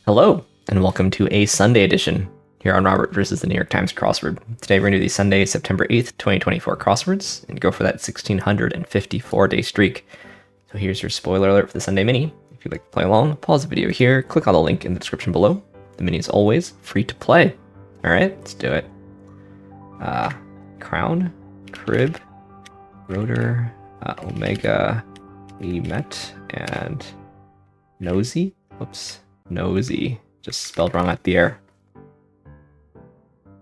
Hello, and welcome to a Sunday edition here on Robert versus the New York Times Crossword. Today we're going to do the Sunday, September 8th, 2024 crosswords and go for that 1,654-day streak. So here's your spoiler alert for the Sunday mini. If you'd like to play along, pause the video here, click on the link in the description below. The mini is always free to play. Alright, let's do it. Crown, Crib, Rotor, Omega, Emet, and Nosy. Whoops. Nosy. Just spelled wrong at the air.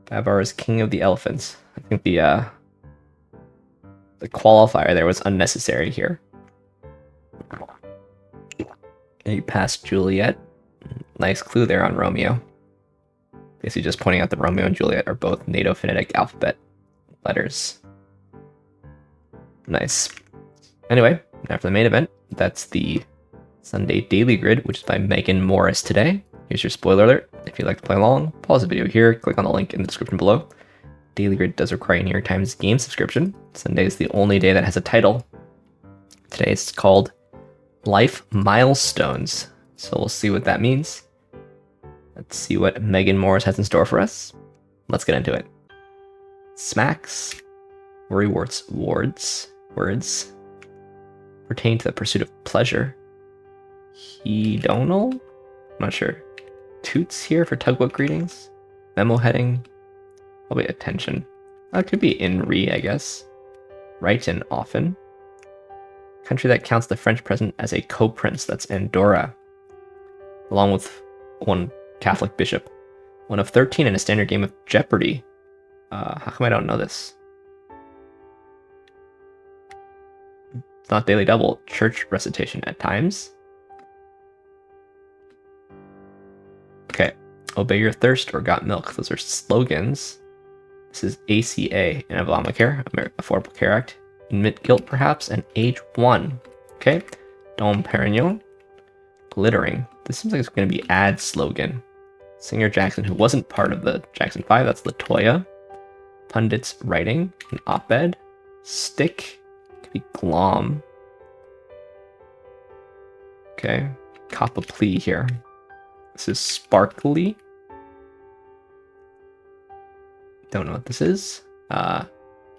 Babar is king of the elephants. I think the qualifier there was unnecessary here. And you passed Juliet. Nice clue there on Romeo. Basically just pointing out that Romeo and Juliet are both NATO phonetic alphabet letters. Nice. Anyway, now for the main event. That's the Sunday Daily Grid, which is by Meghan Morris today. Here's your spoiler alert. If you'd like to play along, pause the video here, click on the link in the description below. Daily Grid does require a New York Times game subscription. Sunday is the only day that has a title. Today it's called Life Milestones. So we'll see what that means. Let's see what Meghan Morris has in store for us. Let's get into it. Smacks, worrywarts, words, pertain to the pursuit of pleasure. Hedonal? I'm not sure. Toots here for tugboat greetings. Memo heading. Probably attention. That could be in re, I guess. Right and often. Country that counts the French president as a co-prince. That's Andorra. Along with one Catholic bishop. One of 13 in a standard game of Jeopardy. How come I don't know this? It's not daily double. Church recitation at times. Okay, obey your thirst or got milk. Those are slogans. This is ACA and Obamacare, Affordable Care Act. Admit guilt, perhaps, and age 1. Okay, Dom Perignon. Glittering. This seems like it's going to be ad slogan. Singer Jackson, who wasn't part of the Jackson 5, that's LaToya. Pundits writing, an op-ed. Stick, could be glom. Okay, cop a plea here. This is sparkly. Don't know what this is.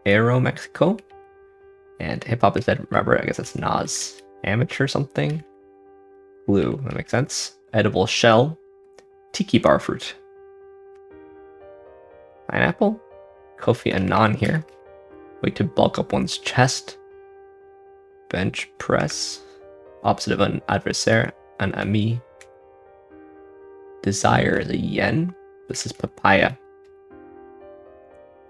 Aero Mexico. And hip hop is dead. Remember, I guess that's Nas. Amateur something. Blue, that makes sense. Edible shell. Tiki bar fruit. Pineapple. Kofi Annan here. Way to bulk up one's chest. Bench press. Opposite of an adversaire. An ami. Desire is a yen. This is papaya.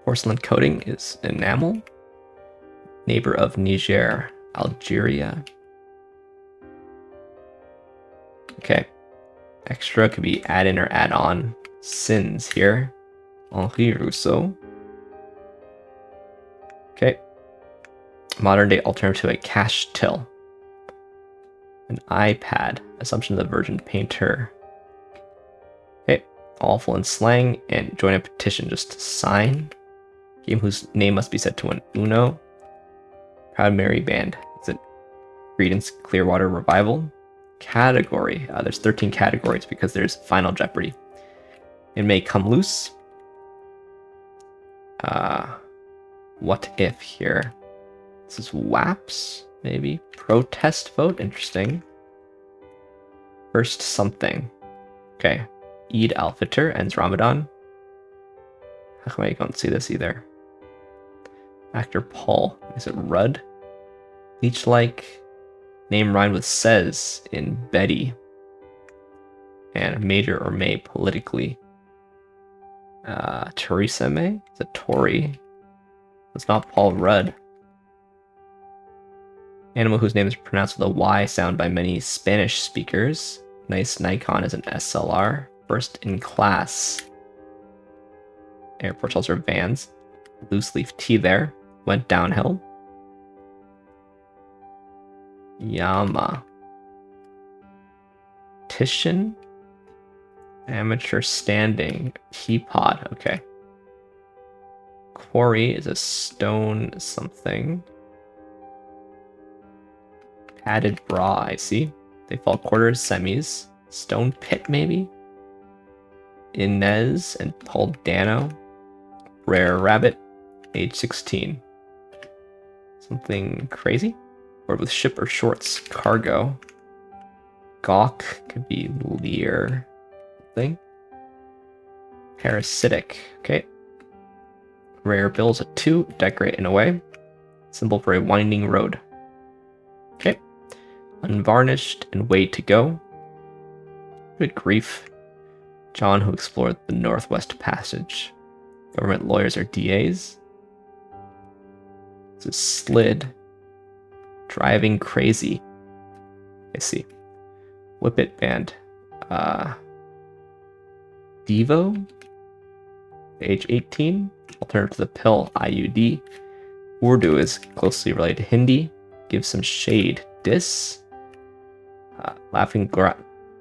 Porcelain coating is enamel. Neighbor of Niger, Algeria. Okay. Extra could be add in or add on. Sins here. Henri Rousseau. Okay. Modern day alternative to a cash till. An iPad. Assumption of the Virgin Painter. Okay. Awful in slang. And join a petition. Just sign. Game whose name must be set to an Uno. Proud Mary Band. Is it Creedence Clearwater Revival? Category. There's 13 categories because there's Final Jeopardy. It may come loose. What if here? This is WAPS, maybe. Protest vote. Interesting. First something. Okay. Eid al-Fitr ends Ramadan. How come I can't see this either? Actor Paul. Is it Rudd? Leech-like. Name rhymed with says in Betty. And major or may politically. Theresa May? Is it Tory? It's not Paul Rudd. Animal whose name is pronounced with a Y sound by many Spanish speakers. Nice Nikon is an SLR. First in class. Airport shelter vans. Loose leaf tea there. Went downhill. Yama. Titian. Amateur standing. Teapot. Okay. Quarry is a stone something. Padded bra, I see. They fall quarters, semis. Stone pit, maybe? Inez and Paul Dano. Rare Rabbit, age 16. Something crazy? Word with ship or shorts, cargo. Gawk could be Lear thing. Parasitic, okay. Rare Bill's a 2, decorate in a way. Symbol for a winding road. Okay. Unvarnished and way to go. Good grief. John who explored the Northwest Passage. Government lawyers are DAs. This is Slid. Driving crazy. I see. Whippet band. Devo. Age 18. Alternative to the pill. IUD. Urdu is closely related to Hindi. Give some shade. Dis. Laughing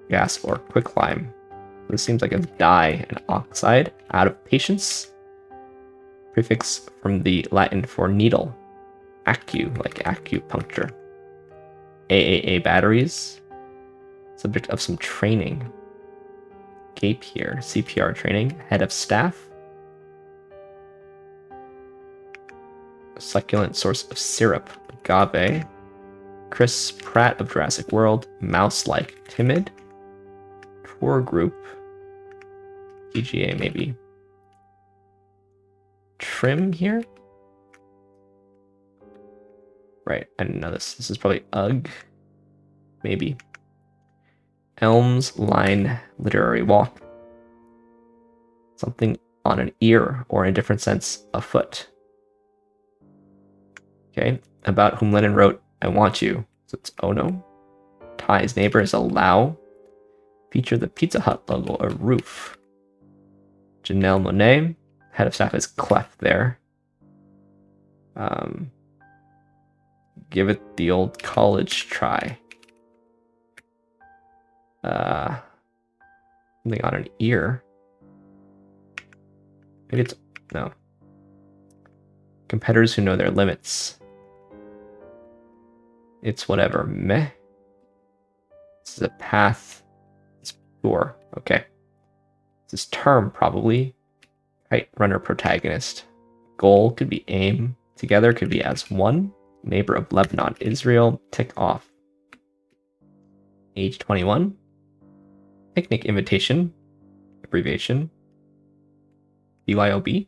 gas or quicklime. This seems like a dye and oxide. Out of patience. Prefix from the Latin for needle. Acu, like acupuncture. AAA batteries. Subject of some training. Gape here. CPR training. Head of staff. Succulent source of syrup. Agave. Chris Pratt of Jurassic World. Mouse-like. Timid. Tour group. PGA maybe. Trim here? Right, I didn't know this. This is probably UGG. Maybe. Elms, line, literary walk. Something on an ear, or in a different sense, a foot. Okay, about whom Lennon wrote, I want you. So it's Ono. Ty's neighbor is a Lao. Feature the Pizza Hut logo, a roof. Janelle Monáe. Head of staff is Clef there. Give it the old college try. Something on an ear. Maybe it's... no. Competitors who know their limits. It's whatever. Meh. This is a path. It's pure. Okay. This is term, probably. Kite runner protagonist. Goal could be aim. Together could be as one. Neighbor of Lebanon, Israel. Tick off. Age 21. Picnic invitation. Abbreviation. BYOB.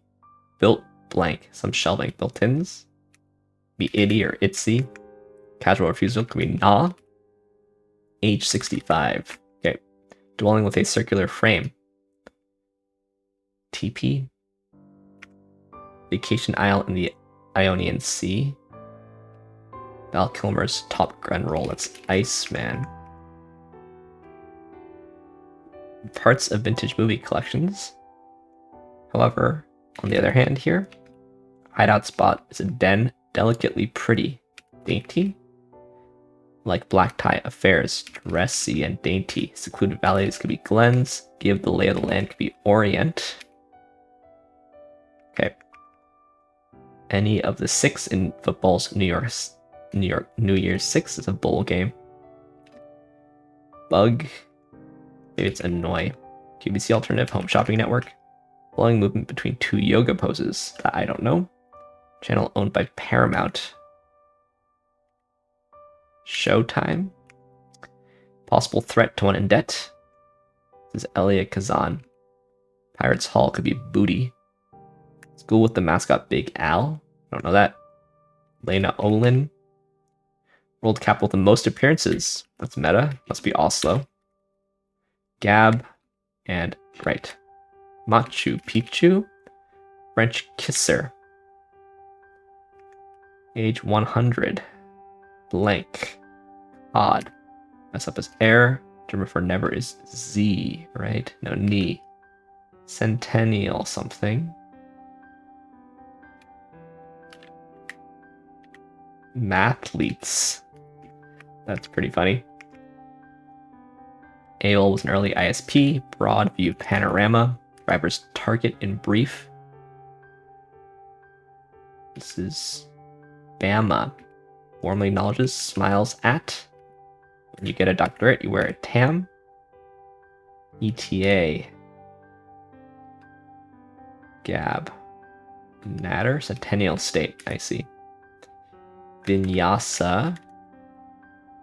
Built blank. Some shelving. Built-ins. Be itty or itsy. Casual refusal could be nah. Age 65. Okay. Dwelling with a circular frame. TP. Vacation Isle in the Ionian Sea. Val Kilmer's Top Gun role. That's Iceman. Parts of vintage movie collections. However, on the other hand here, hideout spot is a den, delicately pretty, dainty. Like black tie affairs, dressy and dainty. Secluded valleys could be glens. Give the lay of the land could be orient. Okay. Any of the 6 in football's New Year's 6 is a bowl game. Bug. Maybe it's annoy. QVC alternative home shopping network. Flowing movement between 2 yoga poses. That I don't know. Channel owned by Paramount. Showtime. Possible threat to one in debt. This is Elia Kazan. Pirates Hall could be booty. School with the mascot Big Al. I don't know that. Lena Olin. World capital with the most appearances. That's meta. Must be Oslo. Gab. And right. Machu Picchu. French kisser. Age 100. Blank. Odd. Mess up as air. German for never is Z, right? No, knee. Centennial something. Mathletes. That's pretty funny. AOL was an early ISP. Broad view panorama. Driver's target in brief. This is Bama. Warmly acknowledges, smiles at. When you get a doctorate, you wear a tam. ETA. Gab. Natter? Centennial State. I see. Vinyasa.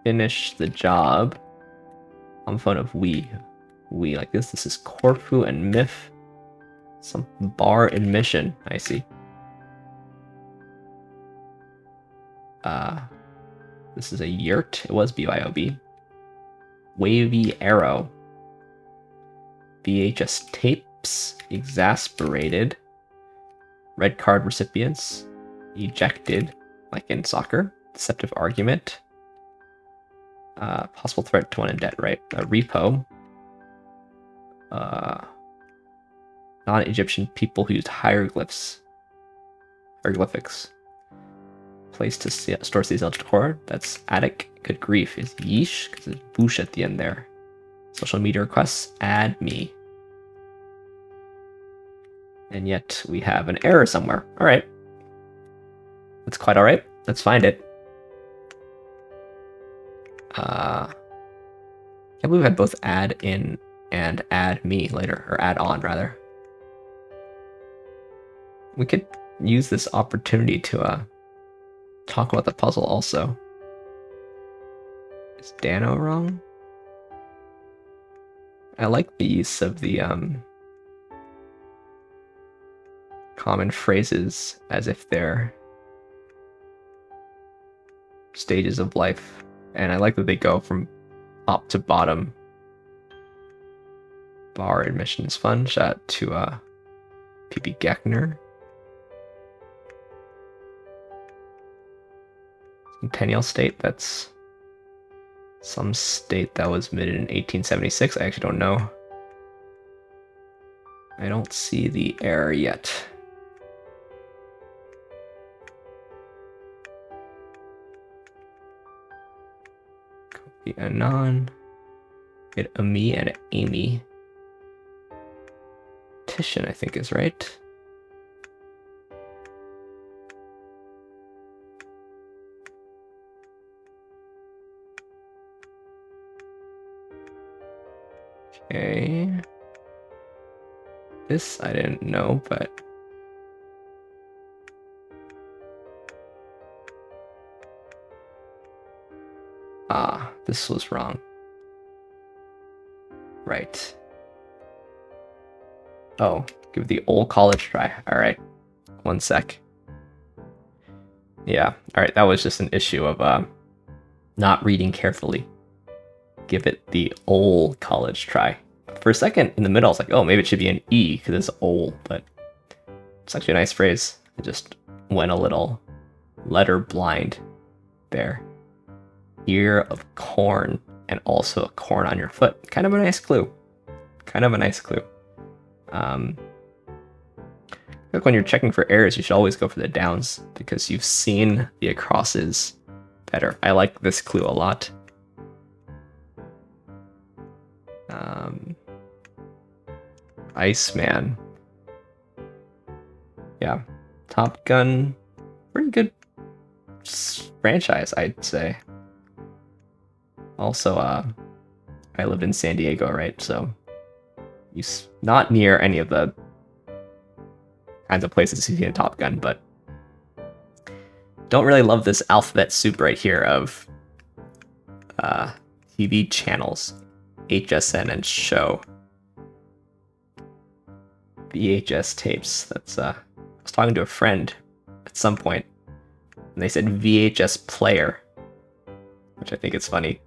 Finish the job. Homophone of we. We like this. This is Corfu and Mif. Some bar admission. I see. This is a yurt. It was BYOB. Wavy arrow. VHS tapes. Exasperated. Red card recipients. Ejected. Like in soccer. Deceptive argument. Possible threat to one in debt, right? A repo. Non-Egyptian people who used hieroglyphics. Place to store seasonal decor. That's attic. Good grief. Is yeesh, because there's boosh at the end there. Social media requests. Add me. And yet we have an error somewhere. All right. That's quite all right. Let's find it. Can't believe we had both add in and add me later, or add on rather. We could use this opportunity to talk about the puzzle also. Is Dano wrong? I like the use of the common phrases as if they're stages of life, and I like that they go from top to bottom. Bar admission is fun. Shout out to PB Geckner. Centennial State, that's some state that was admitted in 1876. I actually don't know. I don't see the error yet. Copy Anon. Get Ami and Amy. Titian, I think, is right. Okay. This I didn't know, but this was wrong. Right. Oh, give the old college try. All right. One sec. Yeah. All right. That was just an issue of not reading carefully. Give it the old college try. For a second in the middle, I was like, oh, maybe it should be an E because it's old, but it's actually a nice phrase. I just went a little letter blind there. Ear of corn and also a corn on your foot. Kind of a nice clue. Kind of a nice clue. Like when you're checking for errors, you should always go for the downs because you've seen the acrosses better. I like this clue a lot. Iceman. Yeah. Top Gun. Pretty good franchise, I'd say. Also, I lived in San Diego, right? So, not near any of the kinds of places you see in Top Gun, but don't really love this alphabet soup right here of TV channels. HSN and show. VHS tapes. That's I was talking to a friend at some point, and they said VHS player, which I think is funny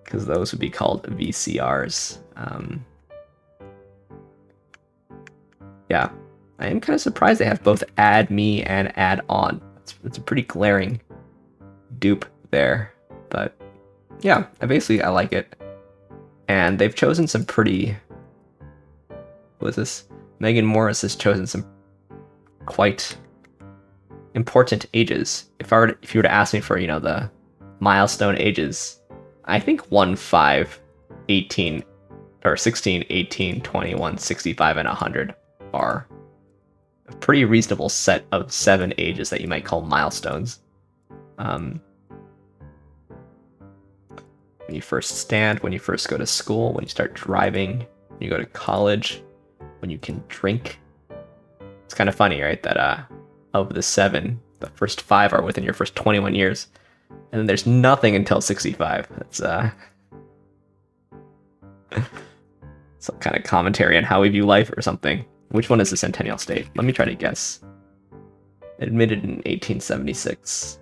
because those would be called VCRs. Yeah, I am kind of surprised they have both add me and add on. It's a pretty glaring dupe there, but yeah, I like it. And they've chosen some pretty... What is this? Meghan Morris has chosen some quite important ages. If you were to ask me for, the milestone ages, I think 1, 5, 18, or 16, 18, 21, 65, and 100 are a pretty reasonable set of 7 ages that you might call milestones. When you first stand, when you first go to school, when you start driving, when you go to college, when you can drink, It's kind of funny, right? That of the 7, the first 5 are within your first 21 years, and then there's nothing until 65. That's some kind of commentary on how we view life or something. Which one is the Centennial State? Let me try to guess. Admitted in 1876.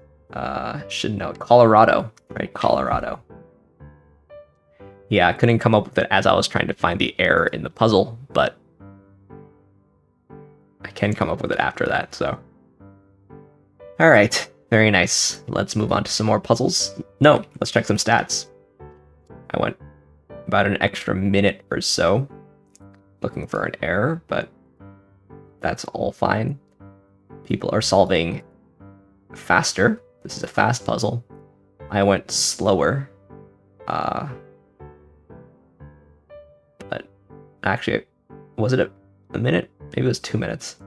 Should know. Colorado, right? Colorado. Yeah, I couldn't come up with it as I was trying to find the error in the puzzle, but I can come up with it after that, so. All right, very nice. Let's move on to some more puzzles. No, let's check some stats. I went about an extra minute or so looking for an error, but that's all fine. People are solving faster. This is a fast puzzle. I went slower. But actually, was it a minute? Maybe it was 2 minutes.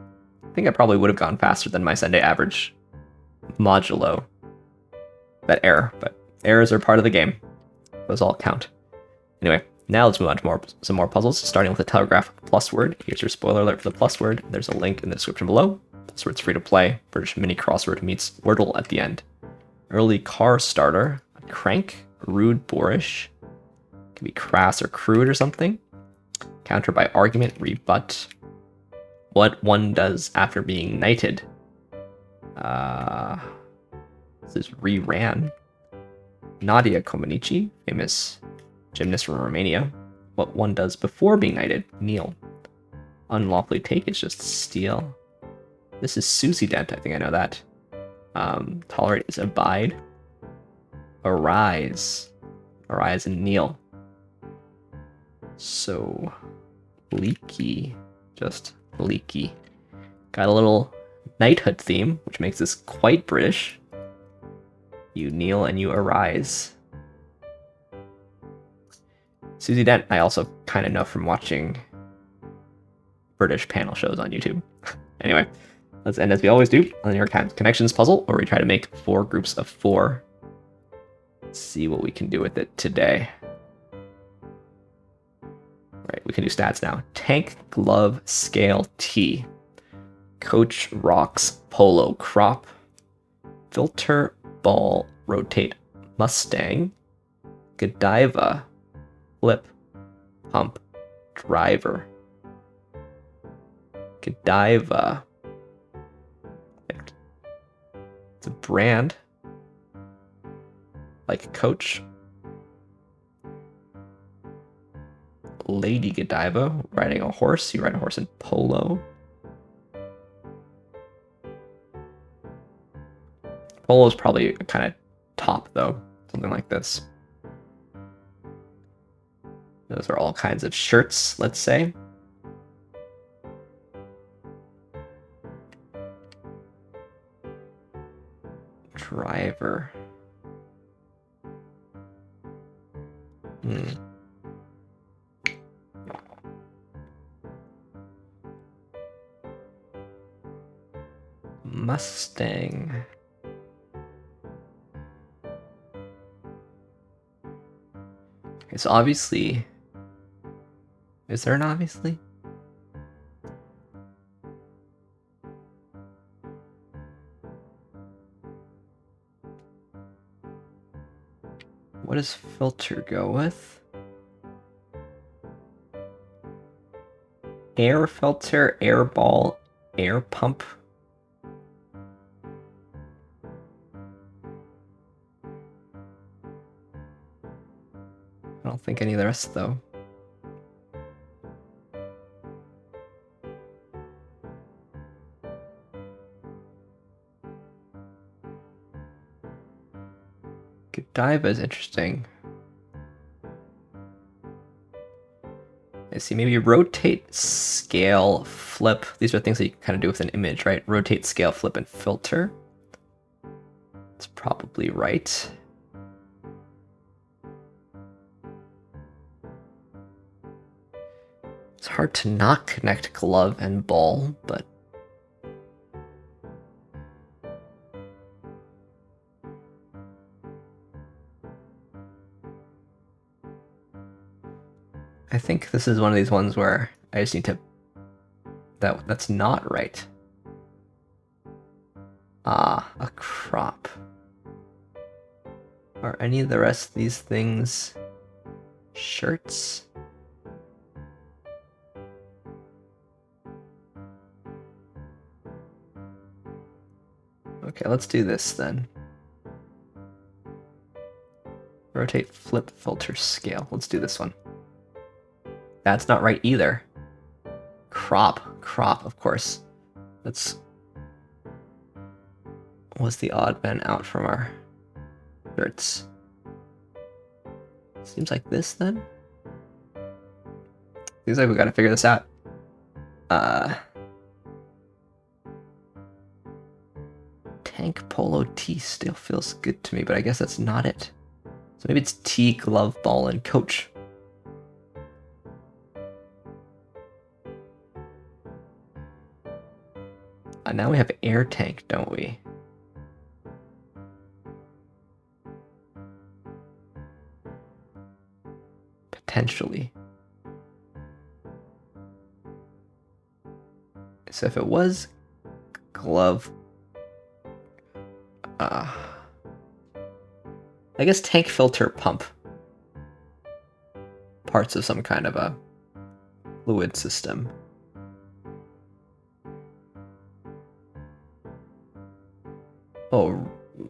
I think I probably would have gone faster than my Sunday average modulo that error, but errors are part of the game. Those all count. Anyway, now let's move on to some more puzzles, starting with the Telegraph PlusWord. Here's your spoiler alert for the PlusWord. There's a link in the description below. PlusWord's free to play. British mini crossword meets Wordle at the end. Early car starter, a crank, rude, boorish. Can be crass or crude or something. Counter by argument, rebut. What one does after being knighted. This is reran. Nadia Comaneci, famous gymnast from Romania. What one does before being knighted, kneel. Unlawfully take is just steal. This is Susie Dent, I think I know that. Tolerate is abide. Arise. Arise and kneel. So, leaky. Just leaky. Got a little knighthood theme, which makes this quite British. You kneel and you arise. Susie Dent, I also kind of know from watching British panel shows on YouTube. Anyway, let's end as we always do on your connections puzzle, where we try to make 4 groups of 4. Let's see what we can do with it today. Right, we can do stats now. Tank, glove, scale, T. Coach, rocks, polo, crop. Filter, ball, rotate, Mustang. Godiva, flip, pump, driver. Godiva. It's a brand. Like Coach. Lady Godiva, riding a horse. You ride a horse in polo. Polo is probably kind of top, though. Something like this. Those are all kinds of shirts, let's say. Driver. Mustang. Okay, so obviously... Is there an obviously? What does filter go with? Air filter, air ball, air pump. I don't think any of the rest, though. Godiva is interesting. I see, maybe rotate, scale, flip. These are things that you can kind of do with an image, right? Rotate, scale, flip, and filter. It's probably right. It's hard to not connect glove and ball, but... I think this is one of these ones where I just need to That's not right. Ah, a crop. Are any of the rest of these things shirts? Okay, let's do this then. Rotate, flip, filter, scale. Let's do this one. That's not right either. Crop, of course. That's was the odd man out from our shirts. Seems like this then. Seems like we gotta figure this out. Tank polo tee still feels good to me, but I guess that's not it. So maybe it's tee, glove, ball, and coach. Now we have air tank, don't we? Potentially. So if it was glove, I guess tank, filter, pump. Parts of some kind of a fluid system. Oh,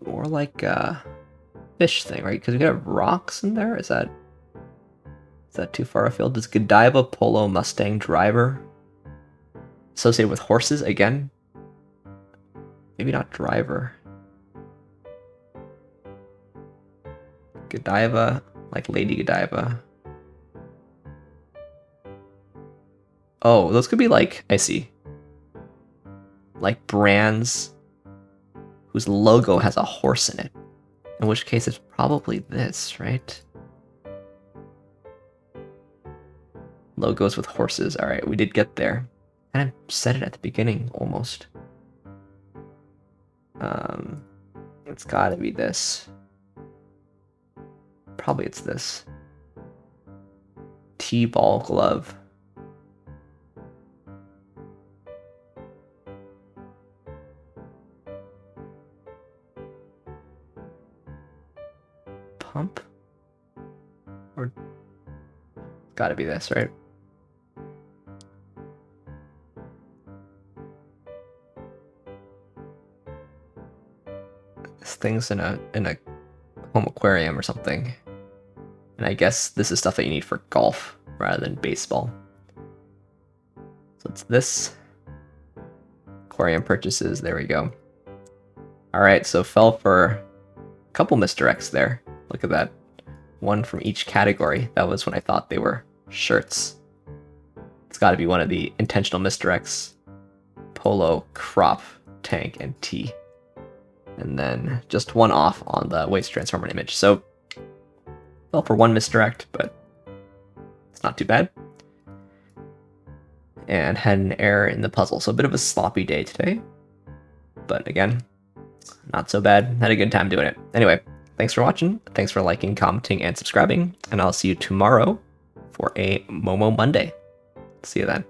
more like a fish thing, right? Because we have rocks in there. Is that too far afield? Does Godiva Polo Mustang driver associated with horses again? Maybe not driver. Godiva, like Lady Godiva. Oh, those could be like, I see. Like brands whose logo has a horse in it. In which case it's probably this, right? Logos with horses. Alright, we did get there. And I said it at the beginning, almost. It's gotta be this. Probably it's this. T-ball glove. Pump? Or gotta be this, right? This thing's in a home aquarium or something. And I guess this is stuff that you need for golf rather than baseball. So it's this. Aquarium purchases, there we go. Alright, so fell for a couple misdirects there. Look at that. One from each category. That was when I thought they were shirts. It's gotta be one of the intentional misdirects. Polo, crop, tank, and tee. And then just one off on the waist transformer image. So, well, for one misdirect, but it's not too bad. And had an error in the puzzle. So a bit of a sloppy day today. But again, not so bad. Had a good time doing it. Anyway, thanks for watching. Thanks for liking, commenting, and subscribing. And I'll see you tomorrow for a Momo Monday. See you then.